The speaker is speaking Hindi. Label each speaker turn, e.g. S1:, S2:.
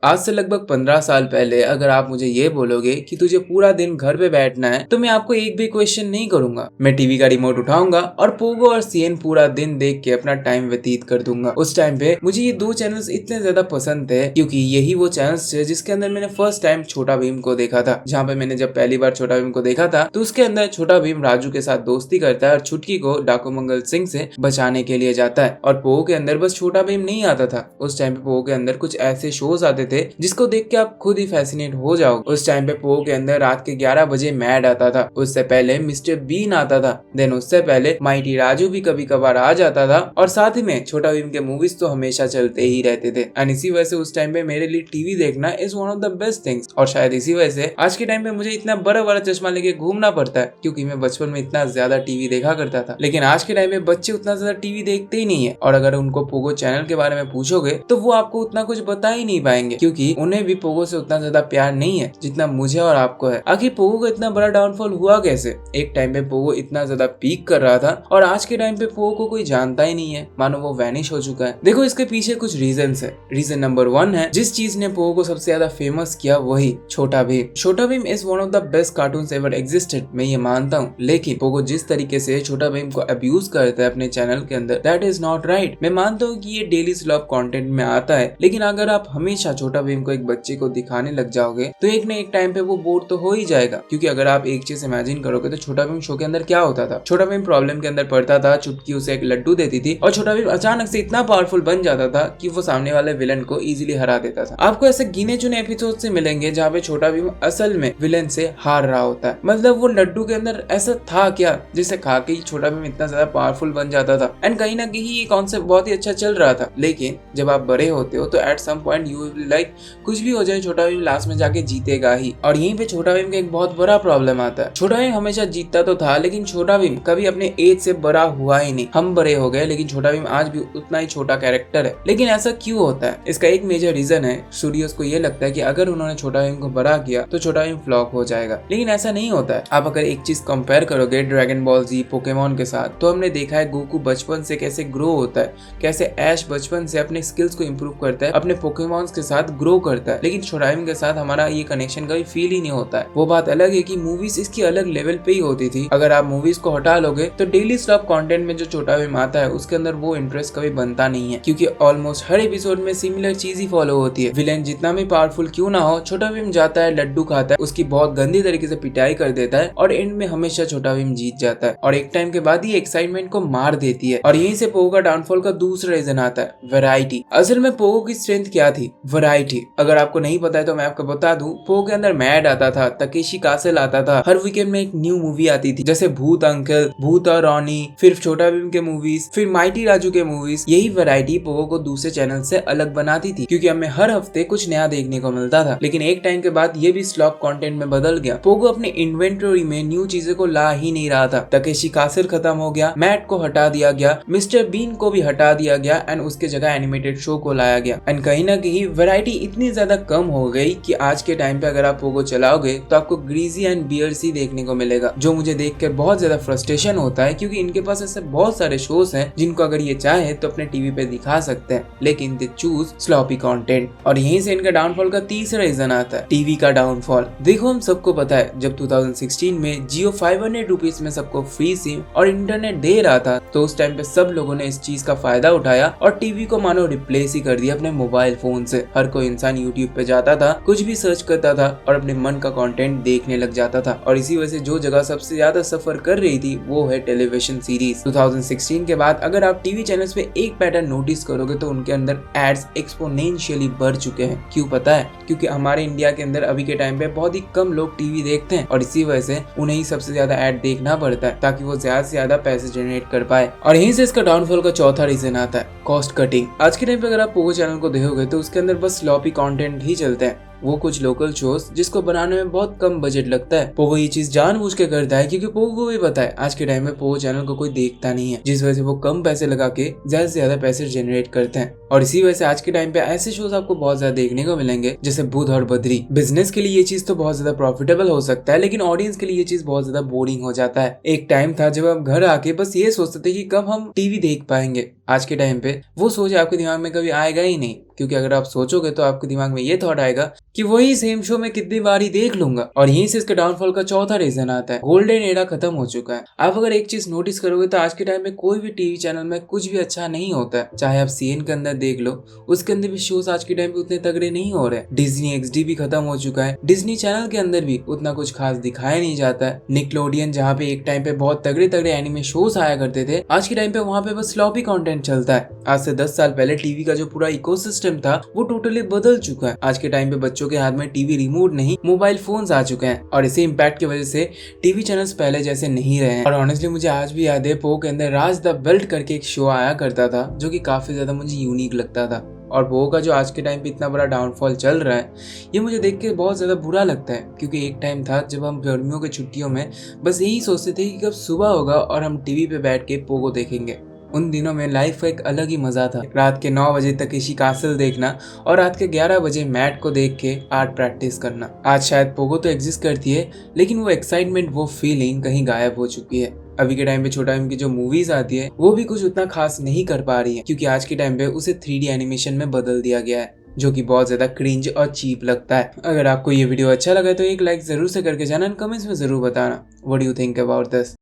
S1: आज से लगभग 15 साल पहले अगर आप मुझे ये बोलोगे कि तुझे पूरा दिन घर पे बैठना है तो मैं आपको एक भी क्वेश्चन नहीं करूंगा। मैं टीवी का रिमोट उठाऊंगा और पोगो और सीएन पूरा दिन देख के अपना टाइम व्यतीत कर दूंगा। उस टाइम पे मुझे ये दो चैनल्स इतने ज्यादा पसंद थे क्योंकि यही वो चैनल्स थे जिसके अंदर मैंने फर्स्ट टाइम छोटा भीम को देखा था। जहाँ पे मैंने जब पहली बार छोटा भीम को देखा था तो उसके अंदर छोटा भीम राजू के साथ दोस्ती करता है और छुटकी को डाकू मंगल सिंह से बचाने के लिए जाता है। और पोगो के अंदर बस छोटा भीम नहीं आता था, उस टाइम पे पोगो के अंदर कुछ ऐसे शोज आते थे जिसको देख के आप खुद ही फैसिनेट हो जाओगे। उस टाइम पे पोगो के अंदर रात के 11 बजे मैड आता था, उससे पहले मिस्टर बीन आता था, देन उससे पहले माइटी राजू भी कभी कभार आ जाता था और साथ ही में छोटा भीम के मूवीज तो हमेशा चलते ही रहते थे। एंड इसी वजह से उस टाइम पे मेरे लिए टीवी देखना is one of the best things. और शायद इसी वजह से आज के टाइम पे मुझे इतना बड़ा बड़ा चश्मा लेके घूमना पड़ता है क्योंकि मैं बचपन में इतना ज्यादा टीवी देखा करता था। लेकिन आज के टाइम पे बच्चे उतना ज्यादा टीवी देखते ही नहीं है और अगर उनको पोगो चैनल के बारे में पूछोगे तो वो आपको उतना कुछ बता ही नहीं पाएंगे क्योंकि उन्हें भी पोगो से उतना ज्यादा प्यार नहीं है जितना मुझे और आपको है। आखिर पोगो का इतना बड़ा डाउनफॉल हुआ कैसे? एक टाइम पे पोगो इतना ज्यादा पीक कर रहा था और आज के टाइम पे पोगो को कोई जानता ही नहीं है, मानो वो वैनिश हो चुका है। देखो इसके पीछे कुछ रीजंस है। रीजन नंबर 1 है जिस चीज ने पोगो को सबसे ज्यादा फेमस किया वही छोटा भीम। छोटा Bhim is one of the best cartoons ever existed, मैं ये मानता हूँ, लेकिन पोगो जिस तरीके से छोटा भीम को अब्यूज करता है अपने चैनल के अंदर, दैट इज नॉट राइट। मैं मानता हूँ कि ये डेली स्लॉप कंटेंट में आता है, लेकिन अगर आप हमेशा छोटा भीम को एक बच्चे को दिखाने लग जाओगे तो एक न एक टाइम पे वो बोर तो हो ही जाएगा। क्योंकि अगर आप एक चीज इमेजिन करोगे तो छोटा भीम शो के अंदर क्या होता था, छोटा भीम प्रॉब्लम के अंदर पड़ता था, चुटकी उसे एक लड्डू देती थी और छोटा भीम अचानक से इतना पावरफुल बन जाता था कि वो सामने वाले विलन को इजीली हरा देता था। आपको ऐसे गिने चुने एपिसोड से मिलेंगे जहाँ पे छोटा भीम असल में विलन से हार रहा होता है। मतलब वो लड्डू के अंदर ऐसा था क्या जिसे खा के ही छोटा भीम इतना ज्यादा पावरफुल बन जाता था। एंड कहीं ना कहीं ये कॉन्सेप्ट बहुत ही अच्छा चल रहा था, लेकिन जब आप बड़े होते हो तो at some point you will like कुछ भी हो जाए छोटा भीम लास्ट में जाके जीतेगा ही। और यहीं पे छोटा भीम का एक बहुत बड़ा प्रॉब्लम आता है। छोटा भीम हमेशा जीतता तो था लेकिन छोटा भीम कभी अपने एज से बड़ा हुआ ही नहीं। हम बड़े हो गए लेकिन छोटा भीम आज भी उतना ही छोटा कैरेक्टर है। लेकिन ऐसा क्यों होता है? इसका एक मेजर रीजन है, स्टूडियोज को ये लगता है कि अगर उन्होंने छोटा भीम को बड़ा किया तो छोटा भीम फ्लॉप हो जाएगा, लेकिन ऐसा नहीं होता है। आप अगर एक चीज कंपेयर करोगे ड्रैगन बॉल जी, पोकेमॉन के साथ, तो हमने देखा है गोकू बचपन से कैसे ग्रो होता है, कैसे ऐश बचपन से अपने स्किल्स को इम्प्रूव करता है, अपने पोकेमॉन्स के साथ ग्रो करता है। लेकिन छोटा भीम के साथ हमारा ये कनेक्शन कभी फील ही नहीं होता है। वो बात अलग है कि मूवीज इसकी अलग लेवल पे ही होती थी। अगर आप मूवीज को हटा लोगे तो डेली स्लॉप कंटेंट में जो छोटा भीम आता है उसके अंदर वो इंटरेस्ट कभी बनता नहीं है क्योंकि ऑलमोस्ट हर एपिसोड में सिमिलर चीज ही फॉलो होती है। विलेन जितना भी पावरफुल क्यों ना हो, छोटा भीम जाता है, लड्डू खाता है, उसकी बहुत गंदी तरीके से पिटाई कर देता है और एंड में हमेशा छोटा भीम जीत जाता है और एक टाइम के बाद ही एक्साइटमेंट को मार देती है। और यहीं से पोगो का डाउनफॉल का दूसरा रीजन आता है, वैरायटी। असल में पोगो की स्ट्रेंथ क्या थी? वैरायटी। अगर आपको नहीं पता है तो मैं आपको बता दूं, पोगो के अंदर मैड आता था, तकेशी कासल आता था, हर वीकेंड में एक न्यू मूवी आती थी जैसे भूत अंकल, भूत और रॉनी, फिर छोटा भीम के मूवीज, फिर माइटी राजू के मूवीज। यही वैरायटी पोगो को दूसरे चैनल से अलग बनाती थी क्योंकि हमें हर हफ्ते कुछ नया देखने को मिलता था। लेकिन एक टाइम के बाद ये भी स्लॉप कंटेंट में बदल गया। पोगो अपने इन्वेंटरी में न्यू चीजें को ला ही नहीं रहा था। तकेशी कासल खत्म हो गया, मैट को हटा दिया गया, मिस्टर बीन को भी हटा दिया गया एंड उसके जगह एनिमेटेड शो को लाया गया। एंड कहीं ना कहीं वैरायटी इतनी ज्यादा कम हो गई कि आज के टाइम पे अगर आप पोगो चलाओगे तो आपको ग्रीजी एंड बियर्सी देखने को मिलेगा, जो मुझे देख कर बहुत ज्यादा फ्रस्ट्रेशन होता है क्योंकि इनके पास ऐसे बहुत सारे शोज हैं जिनको अगर ये चाहे तो अपने टीवी पे दिखा सकते हैं, लेकिन दे चूज स्लॉपी कंटेंट। और यहीं से इनका डाउनफॉल का तीसरा रीजन आता है, टीवी का डाउनफॉल। देखो हम सबको पता है जब 2016 में जियो 500 रुपीज में सबको फ्री सिम और इंटरनेट दे रहा था तो उस टाइम पे सब लोगों ने इस चीज का फायदा उठाया और टीवी को मानो रिप्लेस ही कर दिया अपने मोबाइल फोन से। हर कोई इंसान यूट्यूब पे जाता था, कुछ भी सर्च करता था और अपने मन का कंटेंट देखने लग जाता था। और इसी वजह से जो जगह सबसे ज्यादा सफर कर रही थी वो है टेलीविजन सीरीज। 2016 के बाद अगर आप टीवी चैनल्स पे एक पैटर्न नोटिस करोगे तो उनके अंदर एड्स एक्सपोनेंशियली बढ़ चुके हैं। क्यों पता है? क्योंकि हमारे इंडिया के अंदर अभी के टाइम पे बहुत ही कम लोग टीवी देखते हैं और इसी वजह से उन्हें ही सबसे ज्यादा ऐड देखना पड़ता है ताकि वो ज्यादा से ज्यादा पैसे जनरेट कर पाए। और यहीं से इसका डाउनफॉल का चौथा रीजन आता है, कॉस्ट कटिंग। आज के टाइम पे अगर आप पोगो चैनल को देखोगे तो उसके अंदर बस स्लॉपी कंटेंट ही चलते हैं। वो कुछ लोकल शोज जिसको बनाने में बहुत कम बजट लगता है। पोगो ये चीज जानबूझ के करता है क्योंकि पोगो को भी पता है आज के टाइम में पोगो चैनल को कोई देखता नहीं है, जिस वजह से वो कम पैसे लगा के ज्यादा से ज्यादा पैसे जनरेट करते हैं। और इसी वजह से आज के टाइम पे ऐसे शोज आपको बहुत ज्यादा देखने को मिलेंगे जैसे बुध और बद्री। बिजनेस के लिए ये चीज तो बहुत ज्यादा प्रॉफिटेबल हो सकता है, लेकिन ऑडियंस के लिए ये चीज बहुत ज्यादा बोरिंग हो जाता है। एक टाइम था जब हम घर आके बस ये सोचते थे कि कब हम टीवी देख पाएंगे। आज के टाइम पे वो सोच आपके दिमाग में कभी आएगा ही नहीं, क्योंकि अगर आप सोचोगे तो आपके दिमाग में ये थॉट आएगा कि वही सेम शो मैं कितनी बार ही देख लूंगा। और यहीं से इसके डाउनफॉल का चौथा रीजन आता है, गोल्डन एरा खत्म हो चुका है। आप अगर एक चीज नोटिस करोगे तो आज के टाइम में कोई भी टीवी चैनल में कुछ भी अच्छा नहीं होता है। चाहे आप सीएन के अंदर देख लो, उसके अंदर भी शोज आज के टाइम पे उतने तगड़े नहीं हो रहे। डिज्नी एक्सडी भी खत्म हो चुका है, डिज्नी चैनल के अंदर भी उतना कुछ खास दिखाया नहीं जाता है। निकलोडियन जहाँ पे एक टाइम पे बहुत तगड़े तगड़े एनिमे शोज आया करते थे, आज के टाइम पे वहाँ पे बस स्लॉपी कंटेंट चलता है। आज से 10 साल पहले टीवी का जो पूरा इकोसिस्टम था वो टोटली बदल चुका है। आज के टाइम पे बच्चों के हाथ में टीवी रिमोट नहीं, मोबाइल फोन्स आ चुके हैं और इसी इम्पैक्ट की वजह से टीवी चैनल्स पहले जैसे नहीं रहे हैं। और ऑनेस्टली मुझे आज भी याद है पोगो के अंदर राज द बेल्ट करके एक शो आया करता था जो कि काफी ज्यादा मुझे यूनिक लगता था। और पोगो का जो आज के टाइम पे इतना बड़ा डाउनफॉल चल रहा है, ये मुझे देख के बहुत ज्यादा बुरा लगता है, क्योंकि एक टाइम था जब हम गर्मियों की छुट्टियों में बस यही सोचते थे कि कब सुबह होगा और हम टीवी पे बैठ के पोगो देखेंगे। उन दिनों में लाइफ का एक अलग ही मजा था। रात के 9 बजे तक इसी कासल देखना और रात के 11 बजे मैट को देख के आर्ट प्रैक्टिस करना। आज शायद पोगो तो एग्जिस्ट करती है, लेकिन वो एक्साइटमेंट, वो फीलिंग कहीं गायब हो चुकी है। अभी के टाइम पे छोटा भीम की जो मूवीज आती है वो भी कुछ उतना खास नहीं कर पा रही है, क्योंकि आज के टाइम पे उसे 3D एनिमेशन में बदल दिया गया है, जो कि बहुत ज्यादा क्रिंज और चीप लगता है। अगर आपको ये वीडियो अच्छा लगा तो एक लाइक जरूर से करके जाना, कमेंट्स में जरूर बताना what do you think about this.